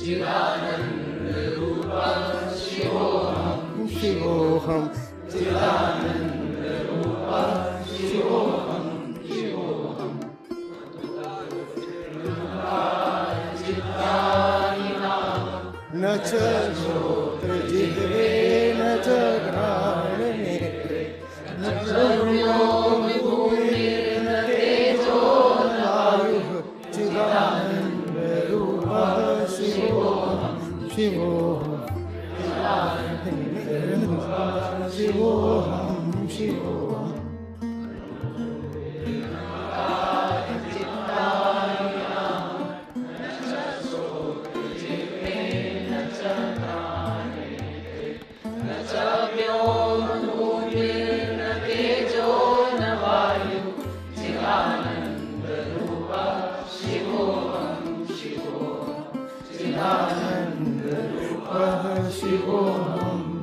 शिवोऽहम् न च श्रोत्रजिह्वे न च घ्राणनेत्रे न चर्मो विभूतिर्न तेजो न वायुः चिदानन्दरूपः शिवोऽहं शिवोऽहं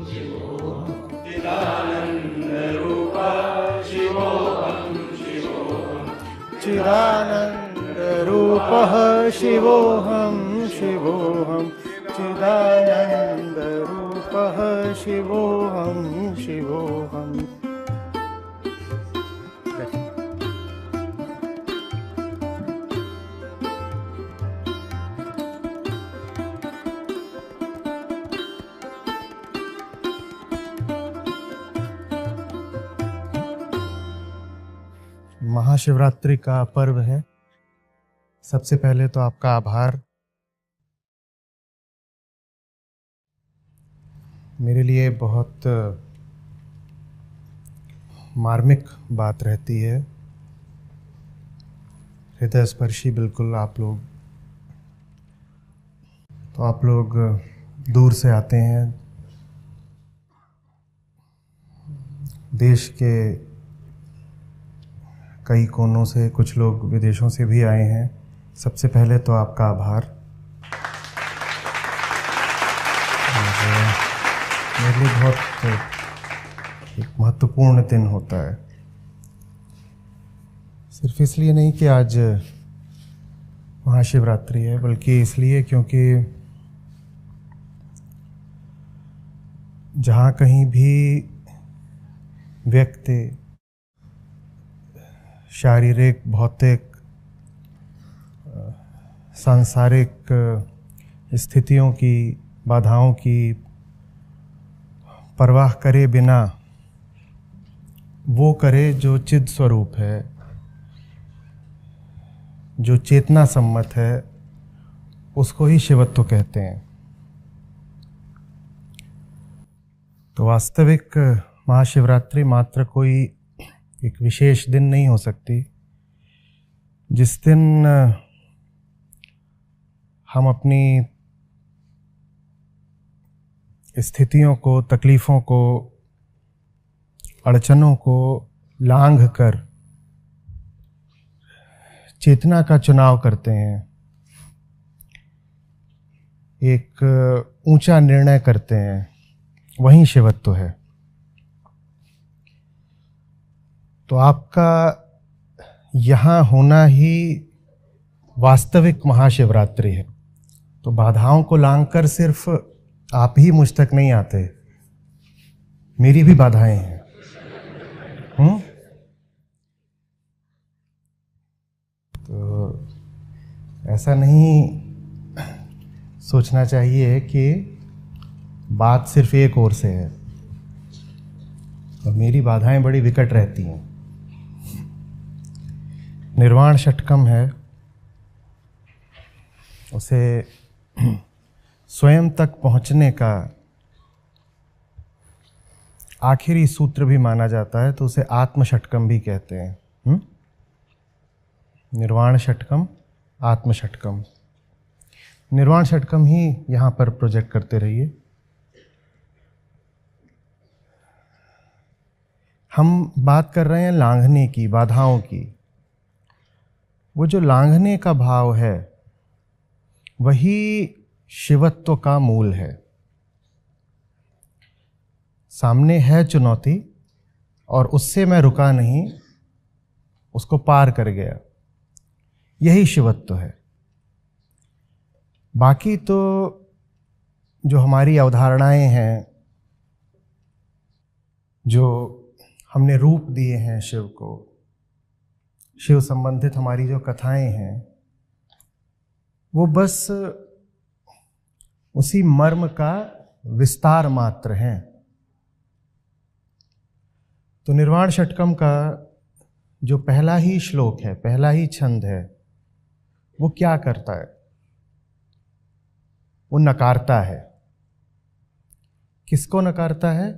शिवोऽहम् चिदानन्दरूपः शिवोऽहं शिवोऽहं चिदानन्दरूपः शिवोऽहं शिवोऽहम् महाशिवरात्रि का पर्व है। सबसे पहले तो आपका आभार। मेरे लिए बहुत मार्मिक बात रहती है, हृदय स्पर्शी बिल्कुल। आप लोग दूर से आते हैं, देश के कई कोनों से, कुछ लोग विदेशों से भी आए हैं। सबसे पहले तो आपका आभार। मेरे लिए बहुत एक महत्वपूर्ण दिन होता है, सिर्फ इसलिए नहीं कि आज महाशिवरात्रि है, बल्कि इसलिए क्योंकि जहाँ कहीं भी व्यक्ति शारीरिक, भौतिक, सांसारिक स्थितियों की, बाधाओं की परवाह करे बिना वो करे जो चिद स्वरूप है, जो चेतना सम्मत है, उसको ही शिवत्व कहते हैं। तो वास्तविक महाशिवरात्रि मात्र कोई एक विशेष दिन नहीं हो सकती जिस दिन हम अपनी स्थितियों को, तकलीफ़ों को, अड़चनों को लांघ कर चेतना का चुनाव करते हैं, एक ऊंचा निर्णय करते हैं, वही शिवत्व है। तो आपका यहाँ होना ही वास्तविक महाशिवरात्रि है। तो बाधाओं को लांघकर सिर्फ आप ही मुझ तक नहीं आते, मेरी भी बाधाएं हैं। तो ऐसा नहीं सोचना चाहिए कि बात सिर्फ एक ओर से है। और मेरी बाधाएं बड़ी विकट रहती हैं। निर्वाण षटकम है, उसे स्वयं तक पहुंचने का आखिरी सूत्र भी माना जाता है, तो उसे आत्म षटकम भी कहते हैं। निर्वाण षटकम, आत्म षटकम। निर्वाण षटकम ही यहाँ पर प्रोजेक्ट करते रहिए। हम बात कर रहे हैं लांघने की, बाधाओं की। वो जो लांघने का भाव है वही शिवत्व का मूल है। सामने है चुनौती और उससे मैं रुका नहीं, उसको पार कर गया, यही शिवत्व है। बाकी तो जो हमारी अवधारणाएं हैं, जो हमने रूप दिए हैं शिव को, शिव संबंधित हमारी जो कथाएं हैं, वो बस उसी मर्म का विस्तार मात्र हैं। तो निर्वाण षटकम का जो पहला ही श्लोक है, पहला ही छंद है, वो क्या करता है? वो नकारता है। किसको नकारता है?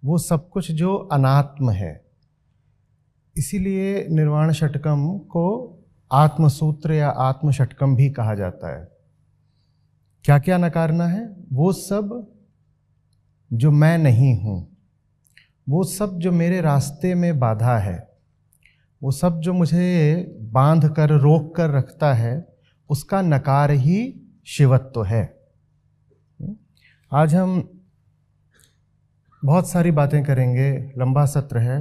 वो सब कुछ जो अनात्म है। इसीलिए निर्वाण षटकम को आत्मसूत्र या आत्म षटकम भी कहा जाता है। क्या क्या नकारना है? वो सब जो मैं नहीं हूं, वो सब जो मेरे रास्ते में बाधा है, वो सब जो मुझे बांध कर रोक कर रखता है, उसका नकार ही शिवत्व है। आज हम बहुत सारी बातें करेंगे, लंबा सत्र है,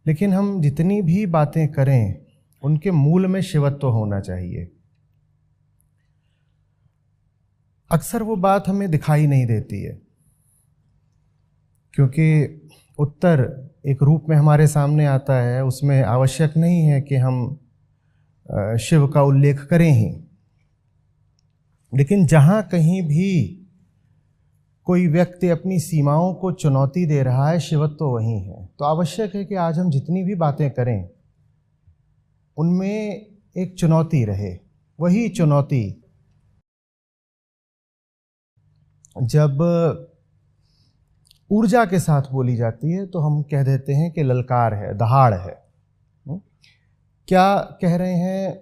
लेकिन हम जितनी भी बातें करें उनके मूल में शिवत्व होना चाहिए। अक्सर वो बात हमें दिखाई नहीं देती है, क्योंकि उत्तर एक रूप में हमारे सामने आता है, उसमें आवश्यक नहीं है कि हम शिव का उल्लेख करें ही। लेकिन जहाँ कहीं भी कोई व्यक्ति अपनी सीमाओं को चुनौती दे रहा है, शिवत्व वहीं है। तो आवश्यक है कि आज हम जितनी भी बातें करें उनमें एक चुनौती रहे। वही चुनौती जब ऊर्जा के साथ बोली जाती है तो हम कह देते हैं कि ललकार है, दहाड़ है। क्या कह रहे हैं?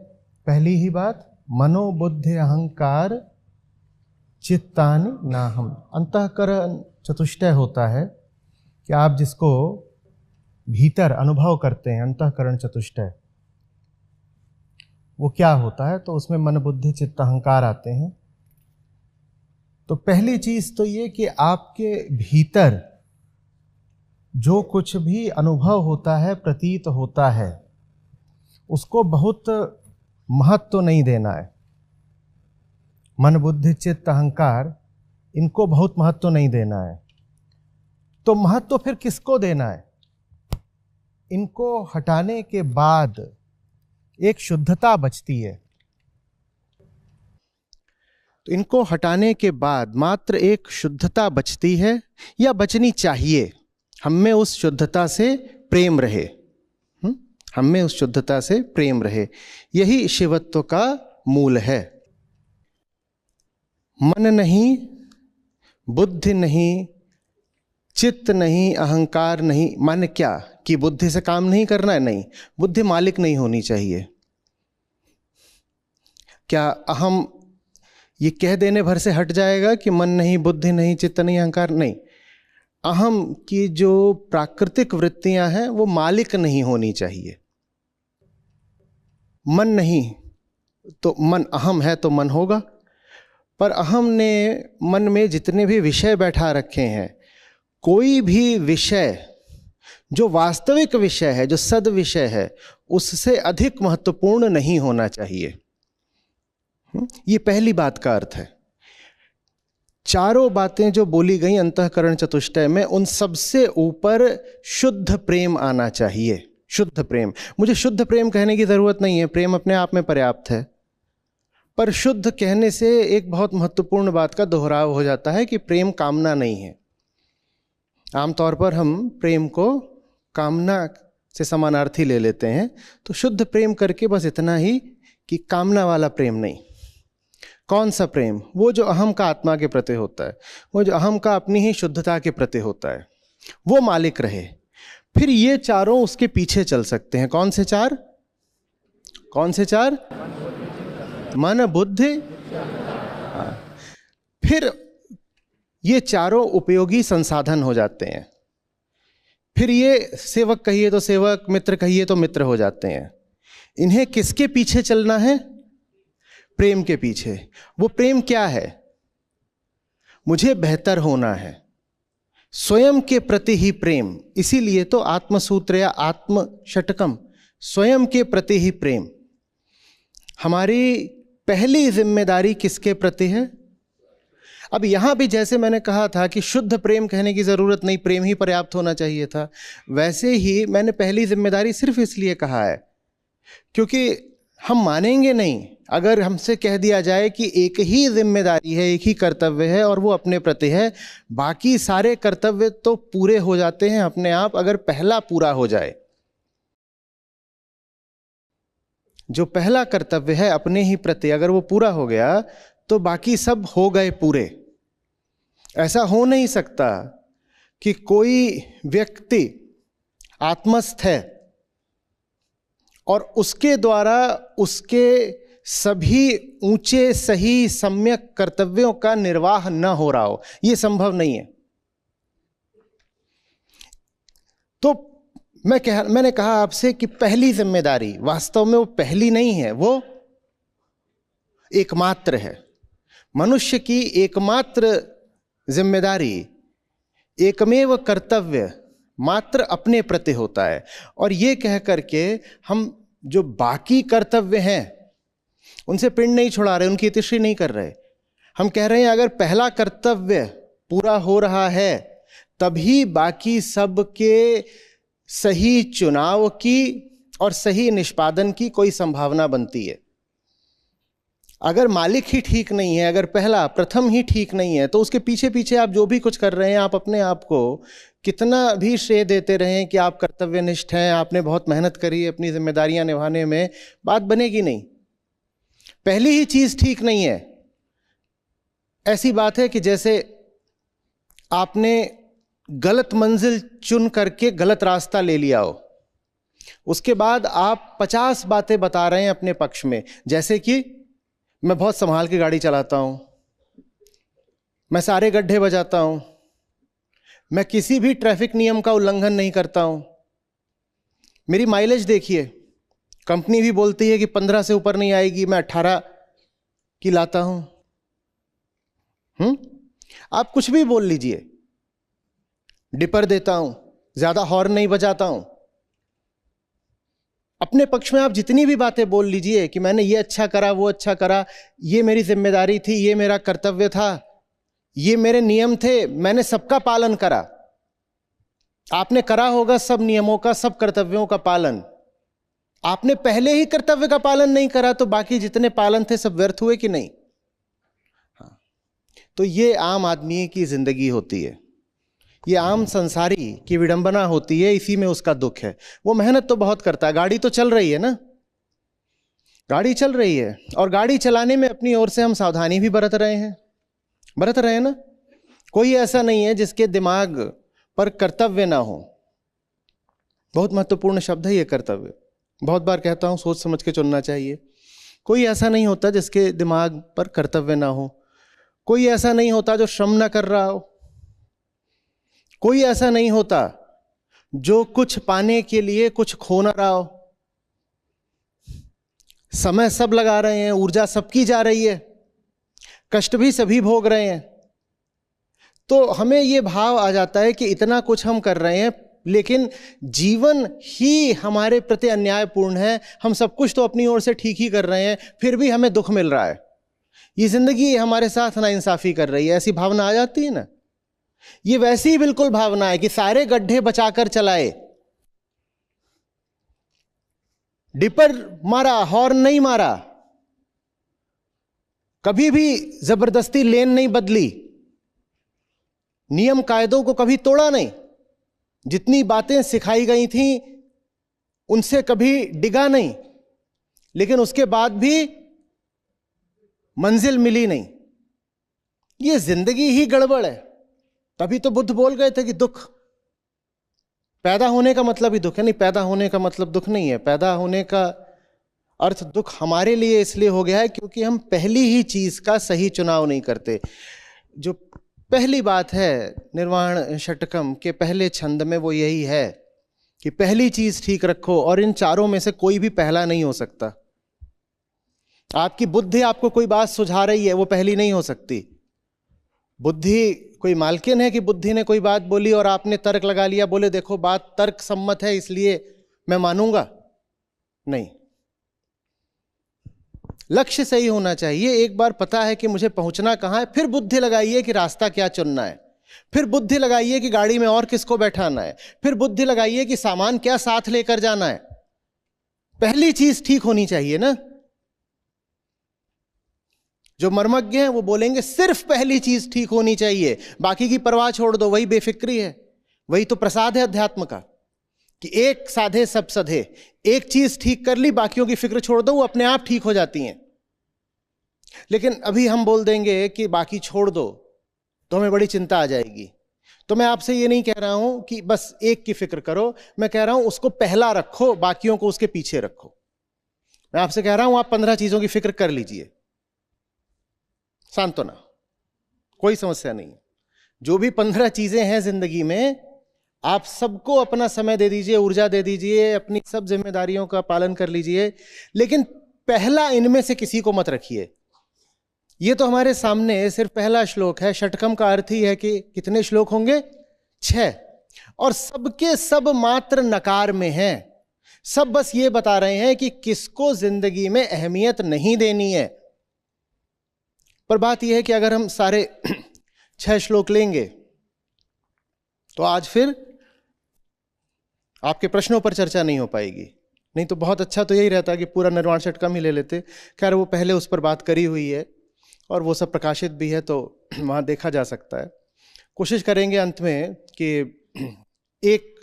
पहली ही बात, मनोबुद्धि अहंकार चित्तानि नाहम। अंतःकरण चतुष्टय होता है कि आप जिसको भीतर अनुभव करते हैं, अंतःकरण चतुष्टय, वो क्या होता है? तो उसमें मन बुद्धि चित्त अहंकार आते हैं। तो पहली चीज तो ये कि आपके भीतर जो कुछ भी अनुभव होता है, प्रतीत होता है, उसको बहुत महत्व नहीं देना है। मन बुद्धि चित्त अहंकार, इनको बहुत महत्व नहीं देना है। तो महत्व फिर किसको देना है? इनको हटाने के बाद एक शुद्धता बचती है। तो इनको हटाने के बाद मात्र एक शुद्धता बचती है, या बचनी चाहिए। हम में उस शुद्धता से प्रेम रहे, हम में उस शुद्धता से प्रेम रहे। यही शिवत्व का मूल है। मन नहीं, बुद्धि नहीं, चित्त नहीं, अहंकार नहीं। मन क्या कि बुद्धि से काम नहीं करना है? नहीं, बुद्धि मालिक नहीं होनी चाहिए। क्या अहम ये कह देने भर से हट जाएगा कि मन नहीं, बुद्धि नहीं, चित्त नहीं, अहंकार नहीं? अहम की जो प्राकृतिक वृत्तियां हैं वो मालिक नहीं होनी चाहिए। मन नहीं तो मन, अहम है तो मन होगा। पर अहम ने मन में जितने भी विषय बैठा रखे हैं, कोई भी विषय जो वास्तविक विषय है, जो सद विषय है, उससे अधिक महत्वपूर्ण नहीं होना चाहिए। ये पहली बात का अर्थ है। चारों बातें जो बोली गई अंतःकरण चतुष्टय में, उन सबसे ऊपर शुद्ध प्रेम आना चाहिए। शुद्ध प्रेम। मुझे शुद्ध प्रेम कहने की जरूरत नहीं है, प्रेम अपने आप में पर्याप्त है। पर शुद्ध कहने से एक बहुत महत्वपूर्ण बात का दोहराव हो जाता है कि प्रेम कामना नहीं है। आमतौर पर हम प्रेम को कामना से समानार्थी ले लेते हैं। तो शुद्ध प्रेम करके बस इतना ही कि कामना वाला प्रेम नहीं। कौन सा प्रेम? वो जो अहम का आत्मा के प्रति होता है, वो जो अहम का अपनी ही शुद्धता के प्रति होता है, वो मालिक रहे। फिर ये चारों उसके पीछे चल सकते हैं। कौन से चार? कौन से चार? मन बुद्धि। फिर ये चारों उपयोगी संसाधन हो जाते हैं। फिर ये सेवक कहिए तो सेवक, मित्र कहिए तो मित्र हो जाते हैं। इन्हें किसके पीछे चलना है? प्रेम के पीछे। वो प्रेम क्या है? मुझे बेहतर होना है, स्वयं के प्रति ही प्रेम। इसीलिए तो आत्मसूत्र या आत्म षटकम, स्वयं के प्रति ही प्रेम। हमारी पहली जिम्मेदारी किसके प्रति है? अब यहां भी जैसे मैंने कहा था कि शुद्ध प्रेम कहने की जरूरत नहीं, प्रेम ही पर्याप्त होना चाहिए था, वैसे ही मैंने पहली जिम्मेदारी सिर्फ इसलिए कहा है क्योंकि हम मानेंगे नहीं अगर हमसे कह दिया जाए कि एक ही जिम्मेदारी है, एक ही कर्तव्य है और वो अपने प्रति है, बाकी सारे कर्तव्य तो पूरे हो जाते हैं अपने आप अगर पहला पूरा हो जाए। जो पहला कर्तव्य है अपने ही प्रति अगर वो पूरा हो गया तो बाकी सब हो गए पूरे। ऐसा हो नहीं सकता कि कोई व्यक्ति आत्मस्थ है और उसके द्वारा उसके सभी ऊंचे सही सम्यक कर्तव्यों का निर्वाह न हो रहा हो, यह संभव नहीं है। तो मैंने कहा आपसे कि पहली जिम्मेदारी वास्तव में वो पहली नहीं है, वो एकमात्र है। मनुष्य की एकमात्र जिम्मेदारी, एकमेव कर्तव्य मात्र अपने प्रति होता है। और ये कह करके हम जो बाकी कर्तव्य हैं उनसे पिंड नहीं छुड़ा रहे, उनकी तिश्री नहीं कर रहे। हम कह रहे हैं अगर पहला कर्तव्य पूरा हो रहा है तभी बाकी सब के सही चुनाव की और सही निष्पादन की कोई संभावना बनती है। अगर मालिक ही ठीक नहीं है, अगर पहला प्रथम ही ठीक नहीं है, तो उसके पीछे पीछे आप जो भी कुछ कर रहे हैं, आप अपने आप को कितना भी श्रेय देते रहें कि आप कर्तव्यनिष्ठ हैं, आपने बहुत मेहनत करी है अपनी जिम्मेदारियां निभाने में, बात बनेगी नहीं। पहली ही चीज ठीक नहीं है। ऐसी बात है कि जैसे आपने गलत मंजिल चुन करके गलत रास्ता ले लिया हो, उसके बाद आप 50 बातें बता रहे हैं अपने पक्ष में, जैसे कि मैं बहुत संभाल के गाड़ी चलाता हूं, मैं सारे गड्ढे बजाता हूं, मैं किसी भी ट्रैफिक नियम का उल्लंघन नहीं करता हूं, मेरी माइलेज देखिए, कंपनी भी बोलती है कि 15 से ऊपर नहीं आएगी, मैं 18 की लाता हूं। आप कुछ भी बोल लीजिए, डिपर देता हूं, ज्यादा हॉर्न नहीं बजाता हूं, अपने पक्ष में आप जितनी भी बातें बोल लीजिए कि मैंने ये अच्छा करा, वो अच्छा करा, ये मेरी जिम्मेदारी थी, ये मेरा कर्तव्य था, ये मेरे नियम थे, मैंने सबका पालन करा। आपने करा होगा सब नियमों का, सब कर्तव्यों का पालन। आपने पहले ही कर्तव्य का पालन नहीं करा तो बाकी जितने पालन थे सब व्यर्थ हुए कि नहीं? हाँ। तो ये आम आदमी की जिंदगी होती है, ये आम संसारी की विडंबना होती है, इसी में उसका दुख है। वो मेहनत तो बहुत करता है, गाड़ी तो चल रही है ना, गाड़ी चल रही है, और गाड़ी चलाने में अपनी ओर से हम सावधानी भी बरत रहे हैं ना। कोई ऐसा नहीं है जिसके दिमाग पर कर्तव्य ना हो। बहुत महत्वपूर्ण शब्द है ये कर्तव्य, बहुत बार कहता हूं, सोच समझ के चुनना चाहिए। कोई ऐसा नहीं होता जिसके दिमाग पर कर्तव्य ना हो, कोई ऐसा नहीं होता जो श्रम ना कर रहा हो, कोई ऐसा नहीं होता जो कुछ पाने के लिए कुछ खो ना रहा हो। समय सब लगा रहे हैं, ऊर्जा सबकी जा रही है, कष्ट भी सभी भोग रहे हैं। तो हमें यह भाव आ जाता है कि इतना कुछ हम कर रहे हैं लेकिन जीवन ही हमारे प्रति अन्यायपूर्ण है, हम सब कुछ तो अपनी ओर से ठीक ही कर रहे हैं, फिर भी हमें दुख मिल रहा है, ये जिंदगी हमारे साथ नाइंसाफी कर रही है। ऐसी भावना आ जाती है ना। ये वैसी ही बिल्कुल भावना है कि सारे गड्ढे बचाकर चलाए, डिपर मारा, हॉर्न नहीं मारा, कभी भी जबरदस्ती लेन नहीं बदली, नियम कायदों को कभी तोड़ा नहीं, जितनी बातें सिखाई गई थी उनसे कभी डिगा नहीं, लेकिन उसके बाद भी मंजिल मिली नहीं। ये जिंदगी ही गड़बड़ है। तभी तो बुद्ध बोल गए थे कि दुख, पैदा होने का मतलब ही दुख है। नहीं, पैदा होने का मतलब दुख नहीं है। पैदा होने का अर्थ दुख हमारे लिए इसलिए हो गया है क्योंकि हम पहली ही चीज का सही चुनाव नहीं करते। जो पहली बात है निर्वाण षटकम के पहले छंद में वो यही है कि पहली चीज ठीक रखो, और इन चारों में से कोई भी पहला नहीं हो सकता। आपकी बुद्धि आपको कोई बात सुझा रही है, वो पहली नहीं हो सकती। बुद्धि कोई मालकिन है कि बुद्धि ने कोई बात बोली और आपने तर्क लगा लिया, बोले देखो बात तर्क सम्मत है इसलिए मैं मानूंगा, नहीं। लक्ष्य सही होना चाहिए। एक बार पता है कि मुझे पहुंचना कहाँ है, फिर बुद्धि लगाइए कि रास्ता क्या चुनना है, फिर बुद्धि लगाइए कि गाड़ी में और किसको बैठाना है, फिर बुद्धि लगाइए कि सामान क्या साथ लेकर जाना है। पहली चीज ठीक होनी चाहिए ना। जो मर्मज्ञ हैं वो बोलेंगे सिर्फ पहली चीज ठीक होनी चाहिए, बाकी की परवाह छोड़ दो। वही बेफिक्री है, वही तो प्रसाद है अध्यात्म का, कि एक साधे सब सधे। एक चीज ठीक कर ली, बाकियों की फिक्र छोड़ दो, वो अपने आप ठीक हो जाती हैं। लेकिन अभी हम बोल देंगे कि बाकी छोड़ दो तो हमें बड़ी चिंता आ जाएगी। तो मैं आपसे ये नहीं कह रहा हूं कि बस एक की फिक्र करो, मैं कह रहा हूं उसको पहला रखो, बाकियों को उसके पीछे रखो। मैं आपसे कह रहा हूं आप 15 चीजों की फिक्र कर लीजिए, सांत्वना, कोई समस्या नहीं है। जो भी 15 चीजें हैं जिंदगी में, आप सबको अपना समय दे दीजिए, ऊर्जा दे दीजिए, अपनी सब जिम्मेदारियों का पालन कर लीजिए, लेकिन पहला इनमें से किसी को मत रखिए। ये तो हमारे सामने सिर्फ पहला श्लोक है। षटकम का अर्थ ही है कि कितने श्लोक होंगे? 6, और सबके सब मात्र नकार में हैं। सब बस ये बता रहे हैं कि किसको जिंदगी में अहमियत नहीं देनी है। पर बात यह है कि अगर हम सारे 6 श्लोक लेंगे तो आज फिर आपके प्रश्नों पर चर्चा नहीं हो पाएगी। नहीं तो बहुत अच्छा तो यही रहता कि पूरा निर्वाण षटकम ही ले लेते। खैर वो पहले उस पर बात करी हुई है और वो सब प्रकाशित भी है, तो वहाँ देखा जा सकता है। कोशिश करेंगे अंत में कि एक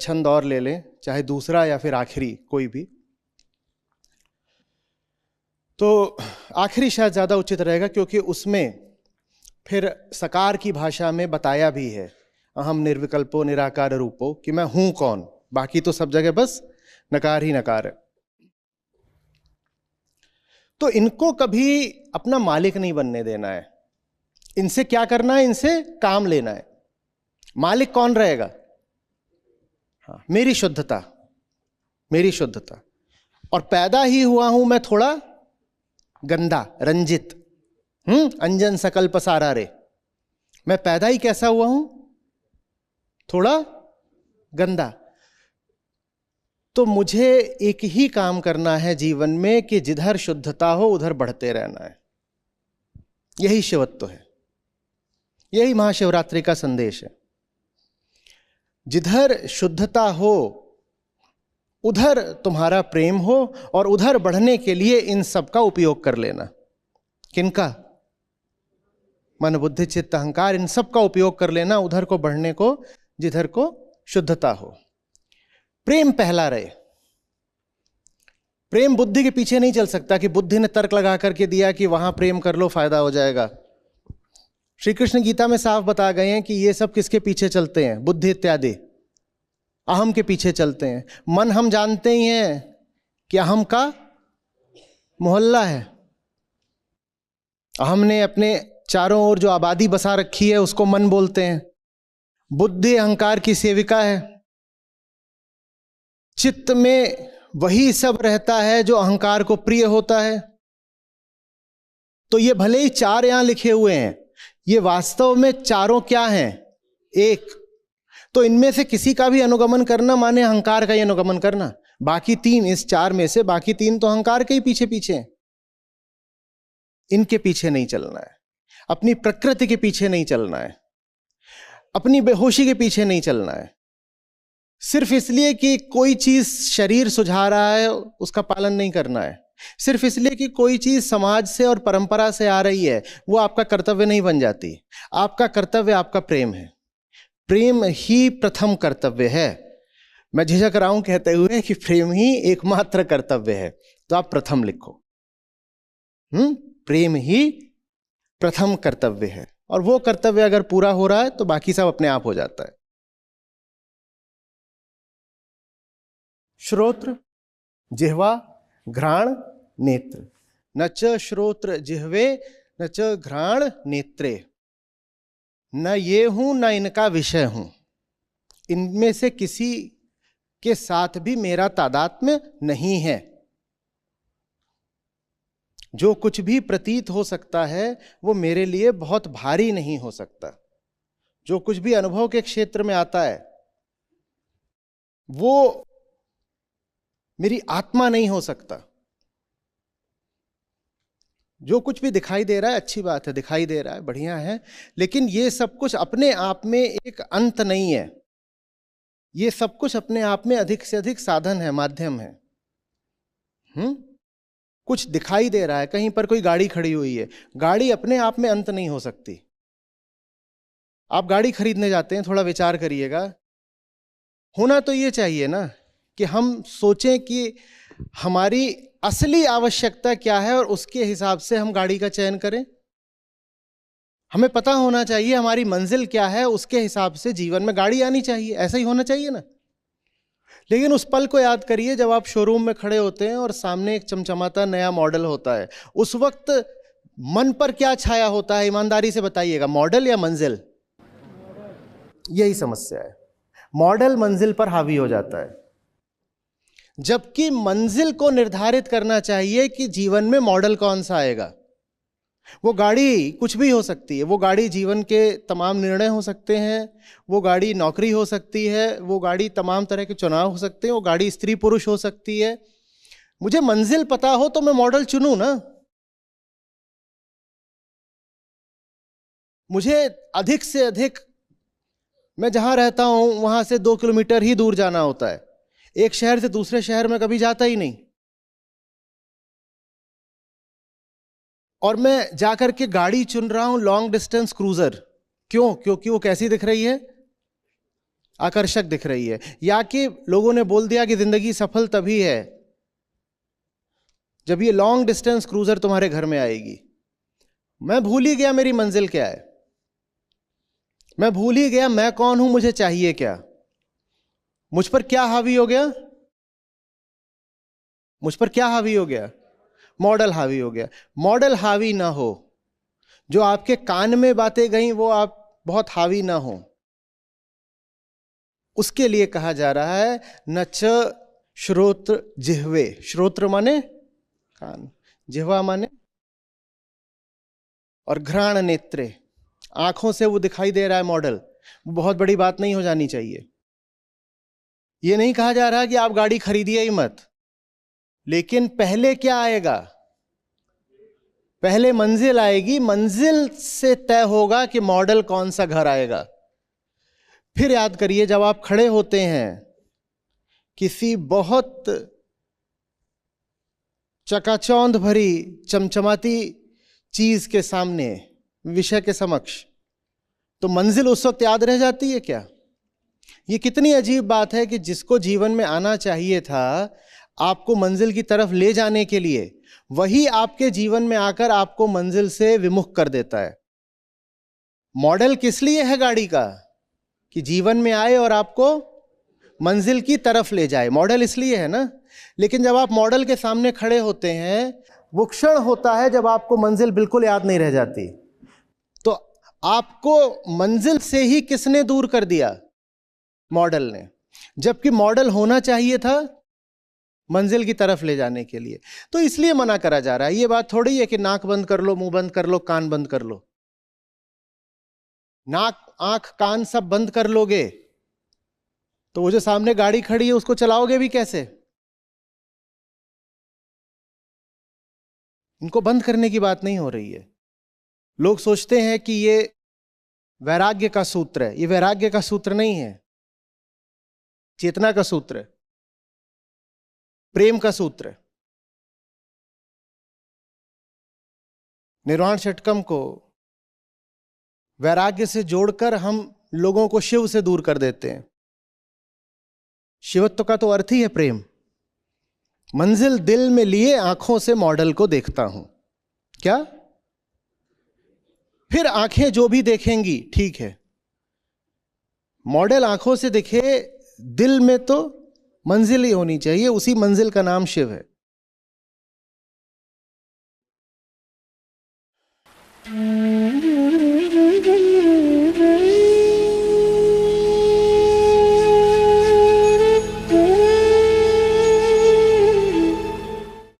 छंद और ले लें, चाहे दूसरा या फिर आखिरी, कोई भी। तो आखिरी शायद ज़्यादा उचित रहेगा, क्योंकि उसमें फिर सकार की भाषा में बताया भी है, अहम निर्विकल्पो निराकार रूपो, कि मैं हूं कौन। बाकी तो सब जगह बस नकार ही नकार है। तो इनको कभी अपना मालिक नहीं बनने देना है। इनसे क्या करना है? इनसे काम लेना है। मालिक कौन रहेगा? हाँ, मेरी शुद्धता, मेरी शुद्धता। और पैदा ही हुआ हूं मैं थोड़ा गंदा, रंजित, अंजन सकल पसारा रे। मैं पैदा ही कैसा हुआ हूं? थोड़ा गंदा। तो मुझे एक ही काम करना है जीवन में कि जिधर शुद्धता हो उधर बढ़ते रहना है। यही शिवत्व है, यही महाशिवरात्रि का संदेश है। जिधर शुद्धता हो उधर तुम्हारा प्रेम हो, और उधर बढ़ने के लिए इन सब का उपयोग कर लेना। किनका? मन बुद्धि चित्त अहंकार, इन सब का उपयोग कर लेना उधर को बढ़ने को, जिधर को शुद्धता हो। प्रेम पहला रहे। प्रेम बुद्धि के पीछे नहीं चल सकता कि बुद्धि ने तर्क लगा करके दिया कि वहां प्रेम कर लो फायदा हो जाएगा। श्री कृष्ण गीता में साफ बता गए हैं कि ये सब किसके पीछे चलते हैं? बुद्धि इत्यादि अहम के पीछे चलते हैं। मन हम जानते ही हैं कि अहम का मोहल्ला है। अहम ने अपने चारों ओर जो आबादी बसा रखी है उसको मन बोलते हैं। बुद्धि अहंकार की सेविका है। चित्त में वही सब रहता है जो अहंकार को प्रिय होता है। तो ये भले ही 4 यहां लिखे हुए हैं, ये वास्तव में चारों क्या हैं? एक। तो इनमें से किसी का भी अनुगमन करना माने अहंकार का ही अनुगमन करना। बाकी 3, इस 4 में से बाकी 3 तो अहंकार के ही पीछे पीछे हैं। इनके पीछे नहीं चलना है, अपनी प्रकृति के पीछे नहीं चलना है, अपनी बेहोशी के पीछे नहीं चलना है। सिर्फ इसलिए कि कोई चीज शरीर सुझा रहा है उसका पालन नहीं करना है। सिर्फ इसलिए कि कोई चीज समाज से और परंपरा से आ रही है वो आपका कर्तव्य नहीं बन जाती। आपका कर्तव्य आपका प्रेम है। प्रेम ही प्रथम कर्तव्य है। मैं झिझक रहा हूं कहते हुए कि प्रेम ही एकमात्र कर्तव्य है, तो आप प्रथम लिखो। प्रेम ही प्रथम कर्तव्य है, और वो कर्तव्य अगर पूरा हो रहा है तो बाकी सब अपने आप हो जाता है। श्रोत्र जिह्वा घ्राण नेत्र, न च श्रोत्र जिह्वे न च घ्राण नेत्रे। न ये हूं न इनका विषय हूं, इनमें से किसी के साथ भी मेरा तादात्म्य नहीं है। जो कुछ भी प्रतीत हो सकता है वो मेरे लिए बहुत भारी नहीं हो सकता। जो कुछ भी अनुभव के क्षेत्र में आता है वो मेरी आत्मा नहीं हो सकता। जो कुछ भी दिखाई दे रहा है अच्छी बात है, दिखाई दे रहा है बढ़िया है, लेकिन ये सब कुछ अपने आप में एक अंत नहीं है। ये सब कुछ अपने आप में अधिक से अधिक साधन है, माध्यम है। कुछ दिखाई दे रहा है, कहीं पर कोई गाड़ी खड़ी हुई है, गाड़ी अपने आप में अंत नहीं हो सकती। आप गाड़ी खरीदने जाते हैं, थोड़ा विचार करिएगा, होना तो ये चाहिए ना कि हम सोचें कि हमारी असली आवश्यकता क्या है और उसके हिसाब से हम गाड़ी का चयन करें। हमें पता होना चाहिए हमारी मंजिल क्या है, उसके हिसाब से जीवन में गाड़ी आनी चाहिए, ऐसा ही होना चाहिए ना। लेकिन उस पल को याद करिए जब आप शोरूम में खड़े होते हैं और सामने एक चमचमाता नया मॉडल होता है, उस वक्त मन पर क्या छाया होता है, ईमानदारी से बताइएगा, मॉडल या मंजिल? यही समस्या है, मॉडल मंजिल पर हावी हो जाता है, जबकि मंजिल को निर्धारित करना चाहिए कि जीवन में मॉडल कौन सा आएगा। वो गाड़ी कुछ भी हो सकती है, वो गाड़ी जीवन के तमाम निर्णय हो सकते हैं, वो गाड़ी नौकरी हो सकती है, वो गाड़ी तमाम तरह के चुनाव हो सकते हैं, वो गाड़ी स्त्री पुरुष हो सकती है। मुझे मंजिल पता हो तो मैं मॉडल चुनूं ना। मुझे अधिक से अधिक, मैं जहां रहता हूं वहां से 2 किलोमीटर ही दूर जाना होता है, एक शहर से दूसरे शहर में कभी जाता ही नहीं, और मैं जाकर के गाड़ी चुन रहा हूं लॉन्ग डिस्टेंस क्रूजर। क्यों? क्योंकि वो कैसी दिख रही है? आकर्षक दिख रही है, या कि लोगों ने बोल दिया कि जिंदगी सफल तभी है जब ये लॉन्ग डिस्टेंस क्रूजर तुम्हारे घर में आएगी। मैं भूल ही गया मेरी मंजिल क्या है, मैं भूल ही गया मैं कौन हूं, मुझे चाहिए क्या। मुझ पर क्या हावी हो गया? मुझ पर क्या हावी हो गया? मॉडल हावी हो गया। मॉडल हावी ना हो, जो आपके कान में बातें गई वो आप बहुत हावी ना हो, उसके लिए कहा जा रहा है न च श्रोत्र जिह्वे। श्रोत्र माने कान, जिह्वा माने, और घ्राण नेत्रे, आंखों से वो दिखाई दे रहा है मॉडल, वो बहुत बड़ी बात नहीं हो जानी चाहिए। ये नहीं कहा जा रहा कि आप गाड़ी खरीदिए ही मत, लेकिन पहले क्या आएगा? पहले मंजिल आएगी, मंजिल से तय होगा कि मॉडल कौन सा घर आएगा। फिर याद करिए जब आप खड़े होते हैं किसी बहुत चकाचौंध भरी चमचमाती चीज के सामने, विषय के समक्ष, तो मंजिल उस वक्त याद रह जाती है क्या? ये कितनी अजीब बात है कि जिसको जीवन में आना चाहिए था आपको मंजिल की तरफ ले जाने के लिए, वही आपके जीवन में आकर आपको मंजिल से विमुख कर देता है। मॉडल किस लिए है गाड़ी का? कि जीवन में आए और आपको मंजिल की तरफ ले जाए, मॉडल इसलिए है ना। लेकिन जब आप मॉडल के सामने खड़े होते हैं, वो क्षण होता है जब आपको मंजिल बिल्कुल याद नहीं रह जाती। तो आपको मंजिल से ही किसने दूर कर दिया? मॉडल ने, जबकि मॉडल होना चाहिए था मंजिल की तरफ ले जाने के लिए। तो इसलिए मना करा जा रहा है। ये बात थोड़ी है कि नाक बंद कर लो, मुंह बंद कर लो, कान बंद कर लो। नाक, आंख, कान सब बंद कर लोगे तो वो जो सामने गाड़ी खड़ी है उसको चलाओगे भी कैसे? इनको बंद करने की बात नहीं हो रही है। लोग सोचते हैं कि ये वैराग्य का सूत्र है। ये वैराग्य का सूत्र नहीं है, चेतना का सूत्र है, प्रेम का सूत्र है। निर्वाण षटकम को वैराग्य से जोड़कर हम लोगों को शिव से दूर कर देते हैं। शिवत्व का तो अर्थ ही है प्रेम। मंजिल दिल में लिए आंखों से मॉडल को देखता हूं, क्या? फिर आंखें जो भी देखेंगी ठीक है, मॉडल आंखों से दिखे, दिल में तो मंजिल ही होनी चाहिए। उसी मंजिल का नाम शिव है।